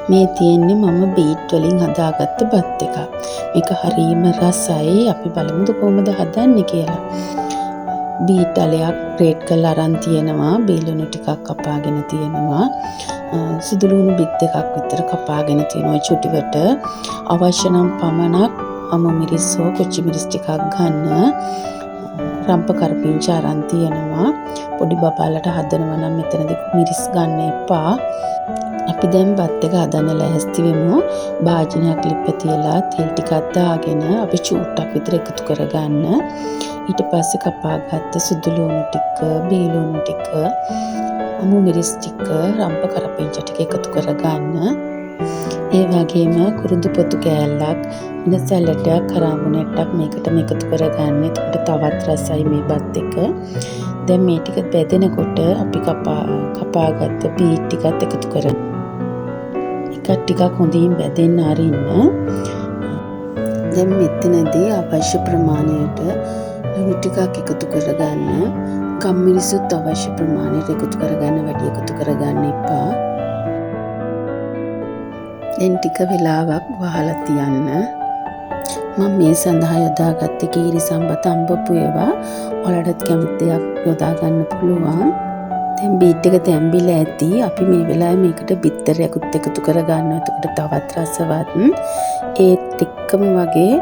මේ තියෙන්නේ මම බීට් වලින් හදාගත්ත බත් එකක්. මේක හරිම රසයි. අපි බලමුද කොහොමද හදන්නේ කියලා. බීට් අලයක් ග්‍රේට් කරලා අරන් තියෙනවා. බීලුණු ටිකක් කපාගෙන තියෙනවා. සුදු ලුණු බිත් දෙකක් විතර කපාගෙන තියෙනවා චුටිවට. අවශ්‍ය නම් පමණක් අමු මිරිස් හෝ කුචි මිරිස් ටිකක් ගන්න. රම්ප කරපිංච අරන් තියෙනවා. පොඩි බබාලට හදනවා නම් මෙතනදී මිරිස් ගන්න එපා. අපි දැන් බත් එක හදන්න ලෑස්ති වෙමු. භාජනයක් ලිප්ප තියලා තෙල් ටිකක් දාගෙන අපි චූට්ටක් විතර එකතු කරගන්න. ඊට පස්සේ කපාගත්ත සුදු ලුණු ටික, බීලුණු ටික, අමු මිරිස් ටික, රම්ප කරපිංච ටික එකතු කරගන්න. ඒ වගේම කුරුඳු පොතු කෑල්ලක්, ඉන සැලඩයක්, කරාඹු නැට්ටක් මේකට එකතු කරගන්න. එතකොට තවත් රසයි මේ බත් එක. දැන් මේ ටික බෙදෙනකොට අපි කපාගත්ත බීට් ටිකත් එකතු කරගන්න. ටිකක් හොඳින් බෙදෙන්න අරින්න. දැන් මෙතනදී අවශ්‍ය ප්‍රමාණයට ලුණු ටිකක් එකතු කරගන්න. ගම්මිරිසුත් අවශ්‍ය ප්‍රමාණයට එකතු කරගන්න. වැඩි එකතු කරගන්න එපා. දැන් ටික වෙලාවක් වහලා තියන්න. මම මේ සඳහා යොදාගත්තේ කීරි සම්බත අඹපු ඒවා. ඔයාලටත් කැමති දෙයක් යොදා ගන්න පුළුවන්. දැන් බීට් එක තැම්බිලා ඇති. අපි මේ වෙලාවේ මේකට බිත්තරයක්ත් එකතු කරගන්නවා. එතකොට තවත් රසවත්. ඒත් එක්කම වගේ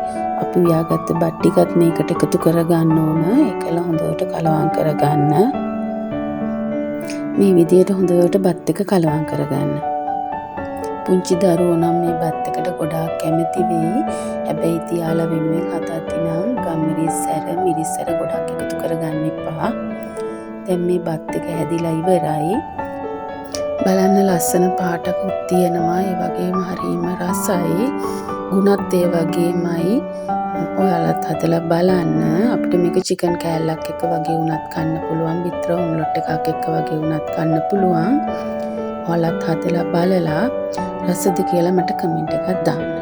අපි උයාගත්ත බත් ටිකත් මේකට එකතු කරගන්න ඕන. ඒකල හොඳට කලවම් කරගන්න. මේ විදියට හොඳට බත් එක කලවම් කරගන්න. පුංචි දරුවෝ නම් මේ බත් එකට ගොඩාක් කැමති වෙයි. හැබැයි තියාලා වෙනුවෙන් හදද්දී නම් ගම්මිරිස් සැර, මිරිස් සැර ගොඩක් එකතු කරගන්න එපා. දැන් මේ බත් එක හැදිලා ඉවරයි. බලන්න ලස්සන පාටකුත් තියෙනවා. ඒ වගේම හරිම රසයි. ගුණත් ඒ වගේමයි. ඔයාලත් හදලා බලන්න. අපිට මේක චිකන් කෑල්ලක් එක්ක වගේ වුණත් කන්න පුළුවන්. බිත්‍ර ඔම්ලට් එකක් එක්ක වගේ වුණත් කන්න පුළුවන්. ඔයාලත් හදලා බලලා රසද කියලා මට කමෙන්ට් එකක් දාන්න.